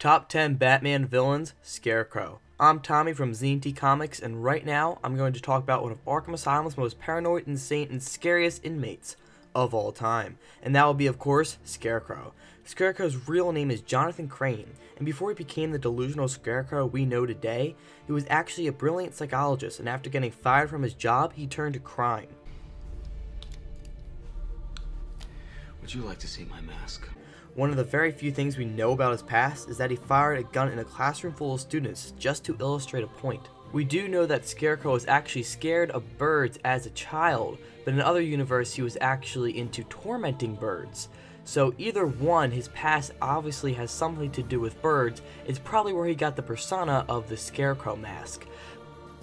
Top 10 Batman Villains, Scarecrow. I'm Tommy from Z&T Comics, and right now I'm going to talk about one of Arkham Asylum's most paranoid, insane, and scariest inmates of all time. And that will be, of course, Scarecrow. Scarecrow's real name is Jonathan Crane, and before he became the delusional Scarecrow we know today, he was actually a brilliant psychologist, and after getting fired from his job, he turned to crime. Would you like to see my mask? One of the very few things we know about his past is that he fired a gun in a classroom full of students just to illustrate a point. We do know that Scarecrow was actually scared of birds as a child, but in other universe he was actually into tormenting birds. So either one, his past obviously has something to do with birds. It's probably where he got the persona of the Scarecrow mask.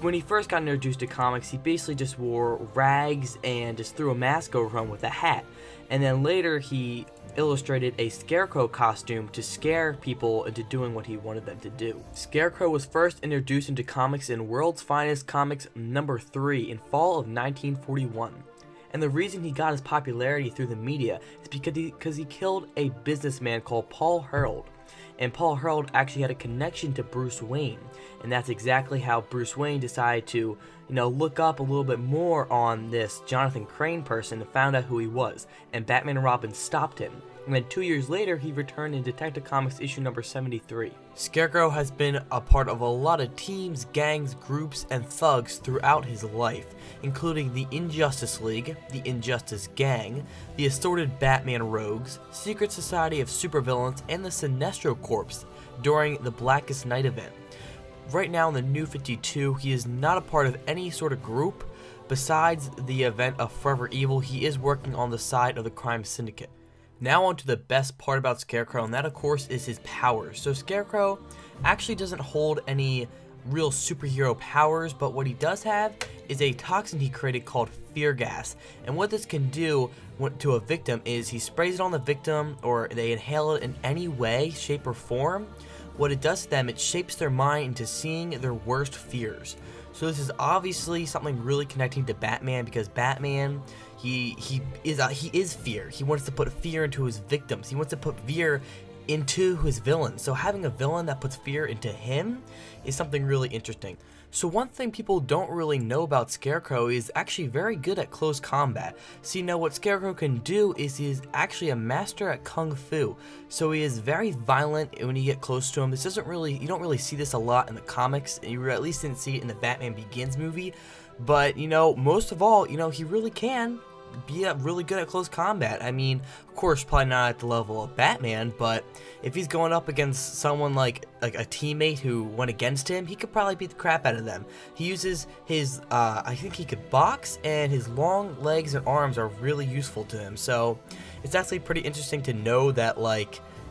When he first got introduced to comics, he basically just wore rags and just threw a mask over him with a hat. And then later he illustrated a Scarecrow costume to scare people into doing what he wanted them to do. Scarecrow was first introduced into comics in World's Finest Comics number 3 in fall of 1941. And the reason he got his popularity through the media is because he killed a businessman called Paul Harold. And Paul Harold actually had a connection to Bruce Wayne. And that's exactly how Bruce Wayne decided to, look up a little bit more on this Jonathan Crane person and found out who he was. And Batman and Robin stopped him. And then 2 years later, he returned in Detective Comics issue number 73. Scarecrow has been a part of a lot of teams, gangs, groups, and thugs throughout his life, including the Injustice League, the Injustice Gang, the Assorted Batman Rogues, Secret Society of Supervillains, and the Sinestro Corps during the Blackest Night event. Right now in the New 52, he is not a part of any sort of group. Besides the event of Forever Evil, he is working on the side of the crime syndicate. Now on to the best part about Scarecrow, and that of course is his powers. So Scarecrow actually doesn't hold any real superhero powers, but what he does have is a toxin he created called fear gas. And what this can do to a victim is he sprays it on the victim, or they inhale it in any way, shape, or form. What it does to them, it shapes their mind into seeing their worst fears. So this is obviously something really connecting to Batman, because Batman, he is fear. He wants to put fear into his victims. He wants to put fear into his villains. So having a villain that puts fear into him is something really interesting. So one thing people don't really know about Scarecrow is actually very good at close combat. So what Scarecrow can do is he is actually a master at Kung Fu. So he is very violent when you get close to him. You don't really see this a lot in the comics. You at least didn't see it in the Batman Begins movie. But most of all, he really can be really good at close combat. I mean, of course, probably not at the level of Batman, but if he's going up against someone like a teammate who went against him, he could probably beat the crap out of them. He uses his, I think he could box, and his long legs and arms are really useful to him. So it's actually pretty interesting to know that,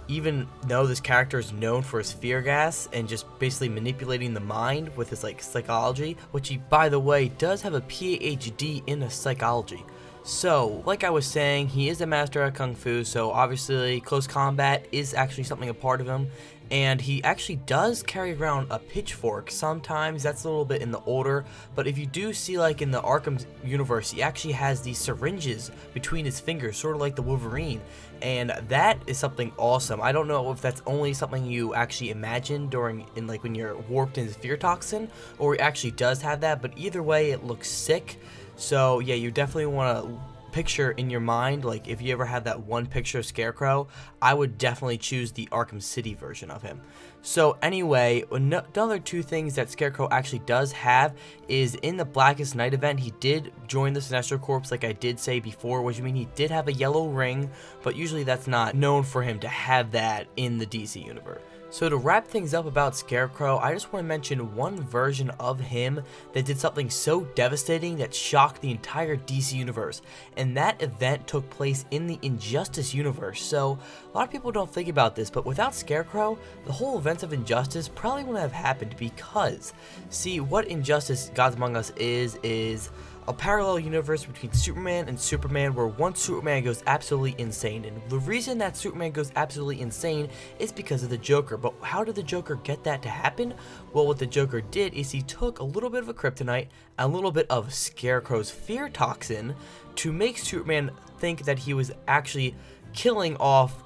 even though this character is known for his fear gas and just basically manipulating the mind with his psychology, which he, by the way, does have a PhD in psychology. So, like I was saying, he is a master at Kung Fu, so obviously close combat is actually something a part of him. And he actually does carry around a pitchfork. Sometimes that's a little bit in the older, but if you do see in the Arkham universe, he actually has these syringes between his fingers, sort of like the Wolverine. And that is something awesome. I don't know if that's only something you actually imagine when you're warped in his fear toxin, or he actually does have that, but either way it looks sick. So yeah, you definitely want to picture in your mind, if you ever had that one picture of Scarecrow, I would definitely choose the Arkham City version of him. So anyway, another two things that Scarecrow actually does have is in the Blackest Night event, he did join the Sinestro Corps, like I did say before, which means he did have a yellow ring, but usually that's not known for him to have that in the DC universe. So to wrap things up about Scarecrow, I just want to mention one version of him that did something so devastating that shocked the entire DC universe, and that event took place in the Injustice universe. So a lot of people don't think about this, but without Scarecrow, the whole events of Injustice probably wouldn't have happened, because see, what Injustice Gods Among Us is a parallel universe between Superman and Superman, where one Superman goes absolutely insane. And the reason that Superman goes absolutely insane is because of the Joker. But how did the Joker get that to happen? Well, what the Joker did is he took a little bit of a kryptonite, a little bit of Scarecrow's fear toxin, to make Superman think that he was actually killing off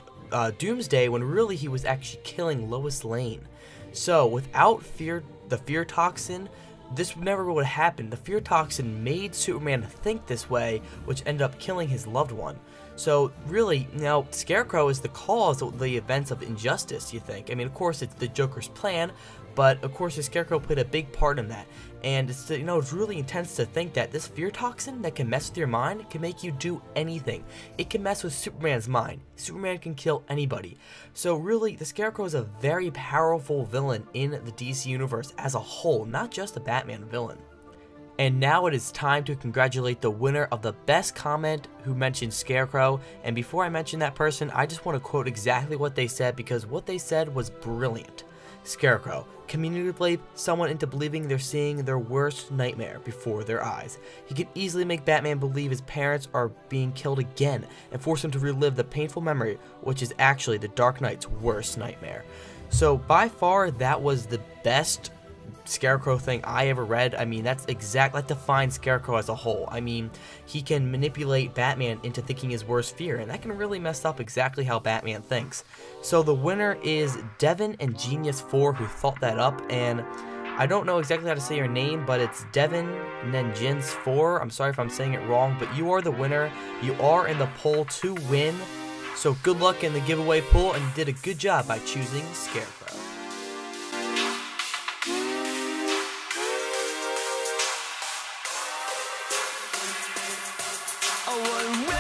Doomsday when really he was actually killing Lois Lane. So without the fear toxin, this never would have happened. The fear toxin made Superman think this way, which ended up killing his loved one. So really, Scarecrow is the cause of the events of injustice, you think. I mean, of course, it's the Joker's plan, but of course the Scarecrow played a big part in that. And it's, it's really intense to think that this fear toxin that can mess with your mind can make you do anything. It can mess with Superman's mind. Superman can kill anybody. So really, the Scarecrow is a very powerful villain in the DC universe as a whole, not just a Batman villain. And now it is time to congratulate the winner of the best comment who mentioned Scarecrow. And before I mention that person, I just want to quote exactly what they said, because what they said was brilliant. Scarecrow can manipulate someone into believing they're seeing their worst nightmare before their eyes. He can easily make Batman believe his parents are being killed again and force him to relive the painful memory, which is actually the Dark Knight's worst nightmare. So by far, that was the best Scarecrow thing I ever read. I mean, that defines Scarecrow as a whole. I mean, he can manipulate Batman into thinking his worst fear, and that can really mess up exactly how Batman thinks. So the winner is Devin and Genius 4, who thought that up, and I don't know exactly how to say your name, but it's Devin Nenjins 4. I'm sorry if I'm saying it wrong, but you are the winner. You are in the poll to win. So good luck in the giveaway pool, and you did a good job by choosing Scarecrow. Oh,